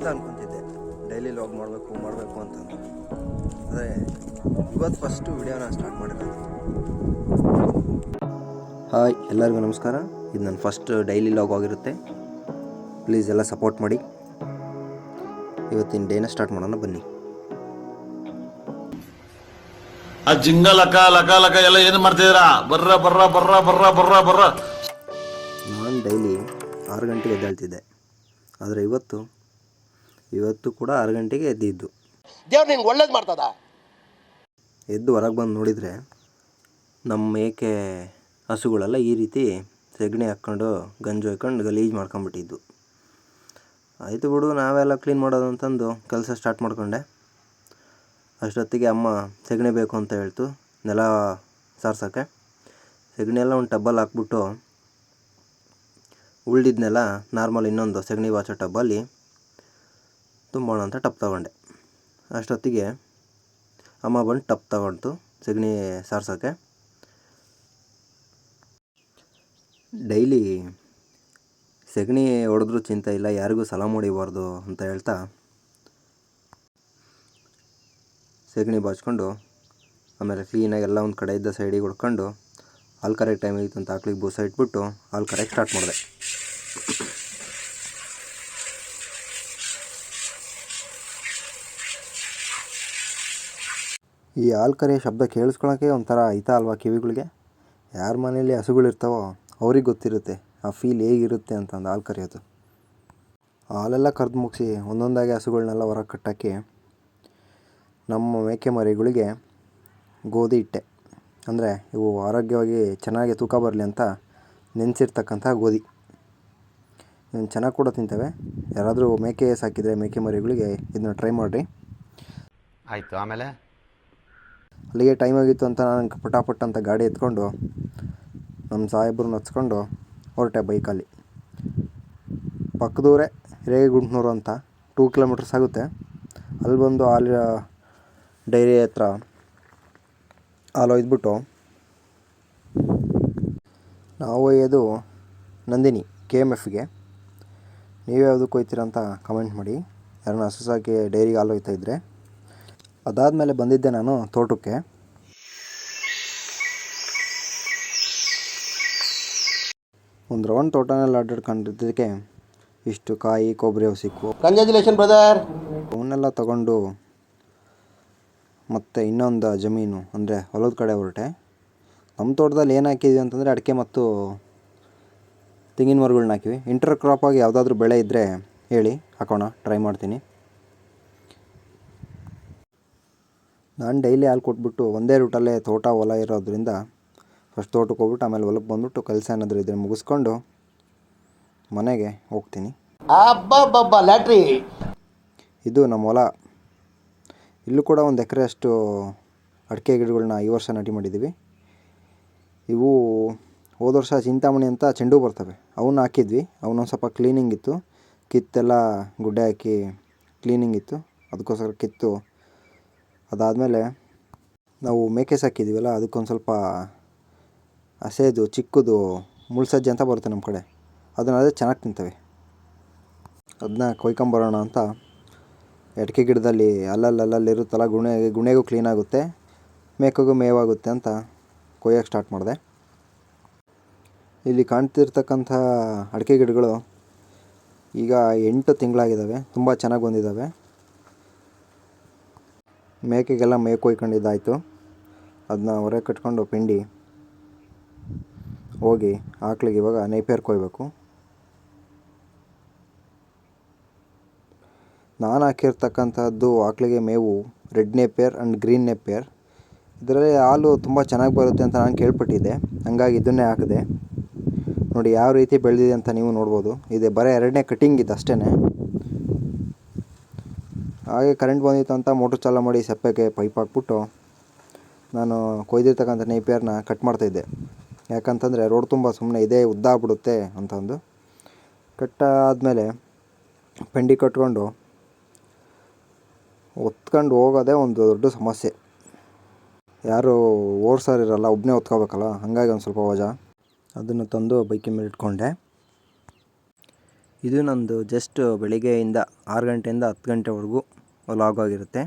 ಅಂತ ಅನ್ಕೊತಿದ್ದೆ, daily log ಮಾಡಬೇಕು ಅಂತ. ಅದೇ ಇವತ್ತು ಫಸ್ಟು ವಿಡಿಯೋನ ಸ್ಟಾರ್ಟ್ ಮಾಡಿರೋದು. ಹಾಯ್, ಎಲ್ಲರಿಗೂ ನಮಸ್ಕಾರ. ಇದು ನನ್ನ ಫಸ್ಟ್ ಡೈಲಿ ಲಾಗ್ ಆಗಿರುತ್ತೆ. ಪ್ಲೀಸ್ ಎಲ್ಲ ಸಪೋರ್ಟ್ ಮಾಡಿ. ಇವತ್ತಿನ ಡೇನ ಸ್ಟಾರ್ಟ್ ಮಾಡೋಣ ಬನ್ನಿ. ಆ ಜಿಂಗ ಲಕ ಲಕ ಲಕ ಎಲ್ಲ ಏನು ಮಾಡ್ತಿದ್ದೀರಾ? ಬರ್ರ ಬರ್ರ ಬರ್ರ ಬರ್ರ ಬರ್ರ ಬರ್ರ. ನಾನು ಡೈಲಿ 6 ಗಂಟೆಗೆ ಎದ್ದೇಳ್ತಿದ್ದೆ, ಆದರೆ ಇವತ್ತು ಕೂಡ 6 ಗಂಟೆಗೆ ಎದ್ದಿದ್ದು. ದೇವ್ರು ನಿನ್ಗೆ ಒಳ್ಳೇದು ಮಾಡ್ತದ. ಎದ್ದು ಹೊರಗೆ ಬಂದು ನೋಡಿದರೆ ನಮ್ಮ ಮೇಕೆ ಹಸುಗಳೆಲ್ಲ ಈ ರೀತಿ ಸೆಗಣಿ ಹಾಕ್ಕೊಂಡು ಗಂಜು ಹಾಕ್ಕೊಂಡು ಗಲೀಜು ಮಾಡ್ಕೊಂಬಿಟ್ಟಿದ್ದು. ಆಯಿತು ಬಿಡು, ನಾವೆಲ್ಲ ಕ್ಲೀನ್ ಮಾಡೋದು ಅಂತಂದು ಕೆಲಸ ಸ್ಟಾರ್ಟ್ ಮಾಡಿಕೊಂಡೆ. ಅಷ್ಟೊತ್ತಿಗೆ ಅಮ್ಮ ಸೆಗಣಿ ಬೇಕು ಅಂತ ಹೇಳ್ತು ನೆಲ ಸಾರ್ಸೋಕ್ಕೆ. ಸೆಗಣಿ ಎಲ್ಲ ಒಂದು ಟಬ್ಬಲ್ಲಿ ಹಾಕ್ಬಿಟ್ಟು ಉಳ್ದಿದ್ನೆಲ್ಲ ನಾರ್ಮಲ್ ಇನ್ನೊಂದು ಸೆಗಣಿ ಬಾಚೋ ಟಬ್ಬಲ್ಲಿ ತುಂಬೋಣ ಅಂತ ಟಬ್ ತಗೊಂಡೆ. ಅಷ್ಟೊತ್ತಿಗೆ ಅಮ್ಮ ಬಂದು ಟಬ್ ತಗೊಂಡು ಸೆಗಣಿ ಸಾರ್ಸೋಕ್ಕೆ. ಡೈಲಿ ಸೆಗಣಿ ಹೊಡೆದ್ರೂ ಚಿಂತೆ ಇಲ್ಲ, ಯಾರಿಗೂ ಸಲಾಮ್ ಹೊಡಿಬಾರ್ದು ಅಂತ ಹೇಳ್ತಾ ಸೆಗಣಿ ಬಾಚ್ಕೊಂಡು ಆಮೇಲೆ ಕ್ಲೀನಾಗಿ ಎಲ್ಲ ಒಂದು ಕಡೆ ಇದ್ದ ಸೈಡಿಗೆ ಹೊಡ್ಕೊಂಡು ಹಾಲು ಕರೆಕ್ಟ್ ಟೈಮ್ ಆಗಿತ್ತು ಅಂತ ಆಕ್ಳಿಗೆ ಬೂಸ ಇಟ್ಬಿಟ್ಟು ಹಾಲು ಕರೆಕ್ಟ್ ಸ್ಟಾರ್ಟ್ ಮಾಡಿದೆ. ಈ ಹಾಲು ಕರೆಯೋ ಶಬ್ದ ಕೇಳಿಸ್ಕೊಳೋಕ್ಕೆ ಒಂಥರ ಐತಾ ಅಲ್ವಾ ಕಿವಿಗಳಿಗೆ. ಯಾರ ಮನೇಲಿ ಹಸುಗಳಿರ್ತಾವೋ ಅವ್ರಿಗೆ ಗೊತ್ತಿರುತ್ತೆ ಆ ಫೀಲ್ ಹೇಗಿರುತ್ತೆ ಅಂತಂದು ಹಾಲು ಕರೆಯೋದು. ಹಾಲೆಲ್ಲ ಕರೆದು ಮುಗಿಸಿ ಒಂದೊಂದಾಗಿ ಹಸುಗಳನ್ನೆಲ್ಲ ಹೊರಗೆ ಕಟ್ಟಾಕಿ ನಮ್ಮ ಮೇಕೆ ಮರಿಗಳಿಗೆ ಗೋಧಿ ಹಿಟ್ಟೆ, ಅಂದರೆ ಇವು ಆರೋಗ್ಯವಾಗಿ ಚೆನ್ನಾಗಿ ತೂಕ ಬರಲಿ ಅಂತ ನೆನೆಸಿರ್ತಕ್ಕಂಥ ಗೋಧಿ, ಇವನು ಚೆನ್ನಾಗಿ ಕೂಡ ತಿಂತವೆ. ಯಾರಾದರೂ ಮೇಕೆ ಸಾಕಿದರೆ ಮೇಕೆ ಮರಿಗಳಿಗೆ ಇದನ್ನ ಟ್ರೈ ಮಾಡಿರಿ. ಆಯಿತು. ಆಮೇಲೆ ಅಲ್ಲಿಗೆ ಟೈಮ್ ಆಗಿತ್ತು ಅಂತ ನಾನು ಪಟಾಪಟ್ ಅಂತ ಗಾಡಿ ಎತ್ಕೊಂಡು ನಮ್ಮ ಸಾಹೇಬ್ರನ್ನ ಹಚ್ಕೊಂಡು ಹೊರಟೆ ಬೈಕಲ್ಲಿ. ಪಕ್ಕದೂರೇ ಹಿರೇಗುಂಟ್ನೂರು ಅಂತ 2 ಕಿಲೋಮೀಟರ್ಸ್ ಆಗುತ್ತೆ. ಅಲ್ಲಿ ಬಂದು ಹಾಲು ಡೈರಿ ಹತ್ರ ಹಾಲು ಒಯ್ದ್ಬಿಟ್ಟು ನಾವು ಒಯ್ಯೋದು ನಂದಿನಿ KMFಗೆ. ನೀವು ಯಾವುದಕ್ಕೆ ಹೋಗ್ತೀರ ಅಂತ ಕಮೆಂಟ್ ಮಾಡಿ, ಯಾರನ್ನ ಹಸು ಸಾಕಿ ಡೈರಿಗೆ ಹಾಲು ಒಯ್ತಾಯಿದ್ರೆ. ಅದಾದಮೇಲೆ ಬಂದಿದ್ದೆ ನಾನು ತೋಟಕ್ಕೆ. ಒಂದು ರೌಂಡ್ ತೋಟನಲ್ಲಿ ಅಡ್ಡಾಡ್ಕೊಂಡಿದ್ದಕ್ಕೆ ಇಷ್ಟು ಕಾಯಿ ಕೊಬ್ಬರಿ ಅವು ಸಿಕ್ಕು. Congratulation brother. ಅವನ್ನೆಲ್ಲ ತಗೊಂಡು ಮತ್ತು ಇನ್ನೊಂದು ಜಮೀನು ಅಂದರೆ ಹೊಲದ ಕಡೆ ಹೊರಟೆ. ನಮ್ಮ ತೋಟದಲ್ಲಿ ಏನು ಹಾಕಿದ್ವಿ ಅಂತಂದರೆ ಅಡಿಕೆ ಮತ್ತು ತೆಂಗಿನ ಮರಗಳನ್ನ ಹಾಕಿವಿ. ಇಂಟರ್ ಕ್ರಾಪಾಗಿ ಯಾವುದಾದ್ರೂ ಬೆಳೆ ಇದ್ದರೆ ಹೇಳಿ, ಹಾಕೋಣ, ಟ್ರೈ ಮಾಡ್ತೀನಿ. ನಾನು ಡೈಲಿ ಹಾಲು ಕೊಟ್ಬಿಟ್ಟು ಒಂದೇ ರೂಟಲ್ಲೇ ತೋಟ ಹೊಲ ಇರೋದ್ರಿಂದ ಫಸ್ಟ್ ತೋಟಕ್ಕೆ ಹೋಗ್ಬಿಟ್ಟು ಆಮೇಲೆ ಹೊಲಕ್ಕೆ ಬಂದುಬಿಟ್ಟು ಕೆಲಸ ಏನಾದರೂ ಇದ್ದರೆ ಮುಗಿಸ್ಕೊಂಡು ಮನೆಗೆ ಹೋಗ್ತೀನಿ. ಅಬ್ಬಬ್ಬಬ್ಬ ಲ್ಯಾಟ್ರಿ. ಇದು ನಮ್ಮ ಹೊಲ. ಇಲ್ಲೂ ಕೂಡ 1 ಎಕರೆ ಅಷ್ಟು ಅಡಿಕೆ ಗಿಡಗಳನ್ನ ಈ ವರ್ಷ ನಾಟಿ ಮಾಡಿದ್ದೀವಿ. ಇವು ಹೋದ ವರ್ಷ ಚಿಂತಾಮಣಿ ಅಂತ ಚೆಂಡು ಬರ್ತವೆ, ಅವನ್ನ ಹಾಕಿದ್ವಿ. ಅವನ್ನೊಂದು ಸ್ವಲ್ಪ ಕ್ಲೀನಿಂಗ್ ಇತ್ತು, ಕಿತ್ತೆಲ್ಲ ಗುಡ್ಡೆ ಹಾಕಿ ಕ್ಲೀನಿಂಗ್ ಇತ್ತು, ಅದಕ್ಕೋಸ್ಕರ ಕಿತ್ತು. ಅದಾದಮೇಲೆ ನಾವು ಮೇಕೆ ಸಾಕಿದ್ದೀವಲ್ಲ, ಅದಕ್ಕೊಂದು ಸ್ವಲ್ಪ ಹಸೆದು ಚಿಕ್ಕದು ಮುಳ್ಸಜ್ಜೆ ಅಂತ ಬರುತ್ತೆ ನಮ್ಮ ಕಡೆ, ಅದನ್ನಾದರೆ ಚೆನ್ನಾಗಿ ತಿಂತವೆ. ಅದನ್ನ ಕೊಯ್ಕೊಂಬರೋಣ ಅಂತ ಅಡಿಕೆ ಗಿಡದಲ್ಲಿ ಅಲ್ಲಲ್ಲಿರುತ್ತಲ್ಲ ಗುಣೆಗೂ ಕ್ಲೀನಾಗುತ್ತೆ, ಮೇಕೆಗೂ ಮೇವಾಗುತ್ತೆ ಅಂತ ಕೊಯ್ಯೋಕ್ಕೆ ಸ್ಟಾರ್ಟ್ ಮಾಡಿದೆ. ಇಲ್ಲಿ ಕಾಣ್ತಿರ್ತಕ್ಕಂಥ ಅಡಿಕೆ ಗಿಡಗಳು ಈಗ 8 ತಿಂಗಳಾಗಿದ್ದಾವೆ, ತುಂಬ ಚೆನ್ನಾಗಿ ಬಂದಿದ್ದಾವೆ. ಮೇಕೆಗೆಲ್ಲ ಮೇವು ಕೊಯ್ಕೊಂಡಿದ್ದಾಯಿತು. ಅದನ್ನ ಹೊರಗೆ ಕಟ್ಕೊಂಡು ಪಿಂಡಿ ಹೋಗಿ ಆಕಳಿಗೆ ಇವಾಗ ನೇಪಿಯರ್ ಕೊಯ್ಬೇಕು. ನಾನು ಹಾಕಿರ್ತಕ್ಕಂಥದ್ದು ಆಕಳಿಗೆ ಮೇವು red Napier and green Napier. ಇದರಲ್ಲಿ ಹಾಲು ತುಂಬ ಚೆನ್ನಾಗಿ ಬರುತ್ತೆ ಅಂತ ನಾನು ಕೇಳ್ಪಟ್ಟಿದ್ದೆ, ಹಂಗಾಗಿ ಇದನ್ನೇ ಹಾಕಿದೆ. ನೋಡಿ ಯಾವ ರೀತಿ ಬೆಳೆದಿದೆ ಅಂತ ನೀವು ನೋಡ್ಬೋದು. ಇದೆ ಬರೀ 2ನೇ ಕಟಿಂಗ್ ಇದು ಅಷ್ಟೇ. ಹಾಗೆ ಕರೆಂಟ್ ಬಂದಿತ್ತು ಅಂತ ಮೋಟ್ರ್ ಚಾಲು ಮಾಡಿ ಸೆಪ್ಪೆಗೆ ಪೈಪ್ ಹಾಕ್ಬಿಟ್ಟು ನಾನು ಕೊಯ್ದಿರ್ತಕ್ಕಂಥ ನೇಪಿಯರ್ನ ಕಟ್ ಮಾಡ್ತಾಯಿದ್ದೆ. ಯಾಕಂತಂದರೆ ರೋಡ್ ತುಂಬ ಸುಮ್ಮನೆ ಇದೇ ಉದ್ದ ಆಗ್ಬಿಡುತ್ತೆ ಅಂತಂದು. ಕಟ್ಟಾದಮೇಲೆ ಪೆಂಡಿ ಕಟ್ಕೊಂಡು ಹೊತ್ಕೊಂಡು ಹೋಗೋದೇ ಒಂದು ದೊಡ್ಡ ಸಮಸ್ಯೆ. ಯಾರು ಓಡ್ಸೋರಿರಲ್ಲ, ಒಬ್ಬನೇ ಹೊತ್ಕೋಬೇಕಲ್ಲ, ಹಾಗಾಗಿ ಒಂದು ಸ್ವಲ್ಪ ವಜಾ. ಅದನ್ನು ತಂದು ಬೈಕಿನ ಮೇಲೆ ಇಟ್ಕೊಂಡೆ. ಇದು ನಂದು ಜಸ್ಟ್ ಬೆಳಿಗ್ಗೆಯಿಂದ 6 ಗಂಟೆಯಿಂದ 10 ಗಂಟೆವರೆಗೂ ವ್ಲಾಗ್ ಆಗಿರುತ್ತೆ.